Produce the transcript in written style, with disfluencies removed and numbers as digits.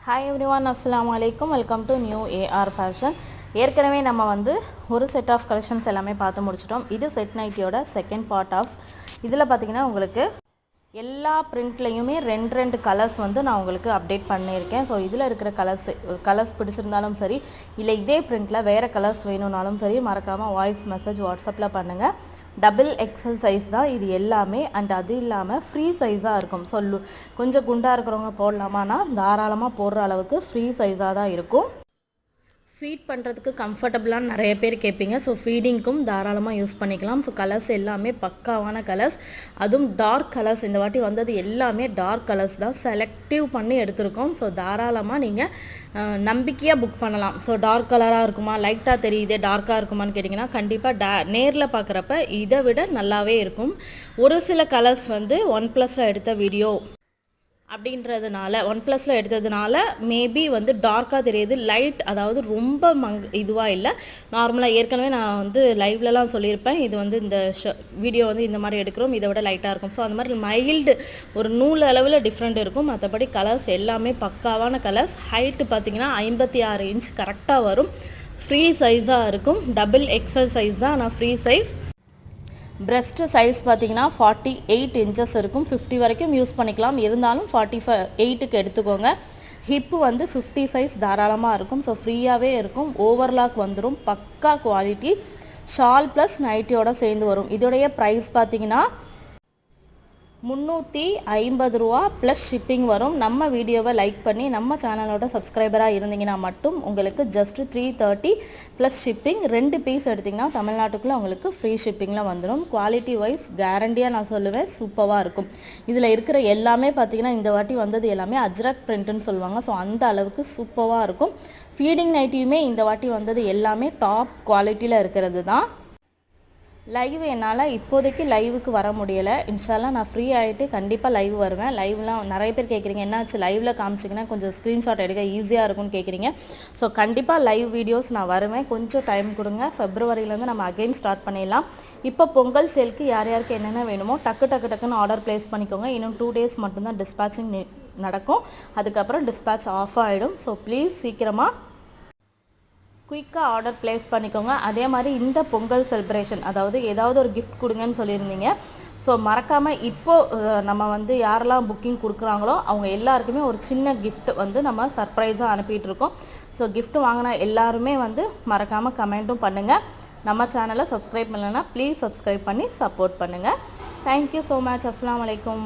Hi everyone, assalamu alaikum. Welcome to new AR fashion. ஏற்கனவே நம்ம வந்து ஒரு செட் ஆஃப் கலெக்ஷன்ஸ் எல்லாமே பார்த்து முடிச்சிட்டோம். இது செட் நைட்டியோட செகண்ட் பார்ட் ஆஃப். இதில் பார்த்தீங்கன்னா உங்களுக்கு எல்லா பிரிண்ட்லையுமே ரெண்டு கலர்ஸ் வந்து நான் உங்களுக்கு அப்டேட் பண்ணியிருக்கேன். ஸோ இதில் இருக்கிற கலர்ஸ் பிடிச்சிருந்தாலும் சரி, இல்லை இதே பிரிண்ட்டில் வேறு கலர்ஸ் வேணும்னாலும் சரி, மறக்காமல் வாய்ஸ் மெசேஜ் வாட்ஸ்அப்பில் பண்ணுங்கள். டபுள் எக்ஸல் சைஸ் தான் இது எல்லாமே. அண்ட் அது இல்லாமல் ஃப்ரீ சைஸாக இருக்கும். கொஞ்சம் குண்டாக இருக்கிறவங்க போடலாமான்னா தாராளமாக போடுற அளவுக்கு ஃப்ரீ சைஸாக தான் இருக்கும். ஃபீட் பண்ணுறதுக்கு கம்ஃபர்டபுளான நிறைய பேர் கேட்பீங்க. ஸோ ஃபீடிங்க்கும் தாராளமாக யூஸ் பண்ணிக்கலாம். ஸோ கலர்ஸ் எல்லாமே பக்காவான கலர்ஸ், அதுவும் டார்க் கலர்ஸ். இந்த வாட்டி வந்தது எல்லாமே டார்க் கலர்ஸ் தான் செலக்டிவ் பண்ணி எடுத்திருக்கோம். ஸோ தாராளமாக நீங்கள் நம்பிக்கையாக புக் பண்ணலாம். ஸோ டார்க் கலராக இருக்குமா, லைட்டாக தெரியுது டார்க்காக இருக்குமான்னு கேட்டிங்கன்னா கண்டிப்பாக நேரில் பார்க்குறப்ப இதை விட நல்லாவே இருக்கும். ஒரு சில கலர்ஸ் வந்து OnePlusல எடுத்த வீடியோ அப்படின்றதுனால, OnePlusல எடுத்ததுனால மேபி வந்து டார்க்காக தெரியுது. லைட் அதாவது ரொம்ப இதுவாக இல்லை, நார்மலாக. ஏற்கனவே நான் வந்து லைவ்லலாம் சொல்லியிருப்பேன், இது வந்து இந்த வீடியோ வந்து இந்த மாதிரி எடுக்கிறோம், இதை விட லைட்டாக இருக்கும். ஸோ அந்த மாதிரி மைல்டு ஒரு நூல் அளவில் டிஃப்ரெண்ட் இருக்கும். மற்றபடி கலர்ஸ் எல்லாமே பக்காவான கலர்ஸ். ஹைட்டு பார்த்திங்கன்னா 56 இன்ச் கரெக்டாக வரும். ஃப்ரீ சைஸாக இருக்கும். டபுள் எக்ஸல் சைஸ் தான், ஆனால் ஃப்ரீ சைஸ். பிரஸ்ட் சைஸ் பார்த்தீங்கன்னா 48 இன்ச்சஸ் இருக்கும். 50 வரைக்கும் யூஸ் பண்ணிக்கலாம், இருந்தாலும் 48க்கு எடுத்துக்கோங்க. ஹிப்பு வந்து 50 சைஸ் தாராளமாக இருக்கும். ஸோ ஃப்ரீயாகவே இருக்கும். ஓவர்லாக் வந்துடும். பக்கா குவாலிட்டி. ஷால் ப்ளஸ் நைட்டியோட சேர்ந்து வரும். இதோடைய ப்ரைஸ் பார்த்தீங்கன்னா 350 ரூபா ப்ளஸ் ஷிப்பிங் வரும். நம்ம வீடியோவை லைக் பண்ணி நம்ம சேனலோட சப்ஸ்கிரைபராக இருந்தீங்கன்னா மட்டும் உங்களுக்கு ஜஸ்ட் 330 ப்ளஸ் ஷிப்பிங். 2 பீஸ் எடுத்திங்கன்னா தமிழ்நாட்டுக்குள்ளே உங்களுக்கு ஃப்ரீ ஷிப்பிங்கில் வந்துடும். குவாலிட்டி வைஸ் கேரண்டியாக நான் சொல்லுவேன், சூப்பராக இருக்கும். இதில் இருக்கிற எல்லாமே பார்த்திங்கன்னா இந்த வாட்டி வந்தது எல்லாமே அஜ்ரக் பிரிண்ட்டுன்னு சொல்லுவாங்க. ஸோ அந்த அளவுக்கு சூப்பராக இருக்கும். ஃபீடிங் நைட்டியுமே இந்த வாட்டி வந்தது எல்லாமே டாப் குவாலிட்டியில் இருக்கிறது தான். லைவ் என்னால் இப்போதைக்கு லைவுக்கு வர முடியலை. இன்ஷால்லா நான் ஃப்ரீ ஆகிட்டு கண்டிப்பாக லைவ் வருவேன். லைவ்லாம் நிறைய பேர் கேட்குறீங்க, என்னாச்சு லைவில் காமிச்சிங்கன்னா கொஞ்சம் ஸ்க்ரீன்ஷாட் எடுக்க ஈஸியாக இருக்கும்னு கேட்குறீங்க. ஸோ கண்டிப்பாக லைவ் வீடியோஸ் நான் வருவேன். கொஞ்சம் டைம் கொடுங்க. ஃபெப்ரவரியிலேருந்து நம்ம அகைன் ஸ்டார்ட் பண்ணிடலாம். இப்போ பொங்கல் சேலுக்கு யார் யாருக்கு என்னென்ன வேணுமோ டக்குன்னு ஆர்டர் ப்ளேஸ் பண்ணிக்கோங்க. இன்னும் 2 டேஸ் மட்டும்தான் டிஸ்பேச்சிங் நடக்கும். அதுக்கப்புறம் டிஸ்பேச் ஆஃப் ஆகிடும். ஸோ ப்ளீஸ் சீக்கிரமாக குயிக்காக ஆர்டர் ப்ளேஸ் பண்ணிக்கோங்க. அதே மாதிரி இந்த பொங்கல் செலிப்ரேஷன், அதாவது ஏதாவது ஒரு கிஃப்ட் கொடுங்கன்னு சொல்லியிருந்தீங்க. ஸோ மறக்காமல் இப்போது நம்ம வந்து யாரெல்லாம் புக்கிங் கொடுக்குறாங்களோ அவங்க எல்லாருக்குமே ஒரு சின்ன கிஃப்ட் வந்து நம்ம சர்ப்ரைஸாக அனுப்பிட்டுருக்கோம். ஸோ கிஃப்ட் வாங்கினா எல்லாருமே வந்து மறக்காமல் கமெண்ட்டும் பண்ணுங்கள். நம்ம சேனலை சப்ஸ்கிரைப் பண்ணலைன்னா ப்ளீஸ் சப்ஸ்கிரைப் பண்ணி சப்போர்ட் பண்ணுங்கள். Thank you so much. அஸ்ஸலாமு அலைக்கும்.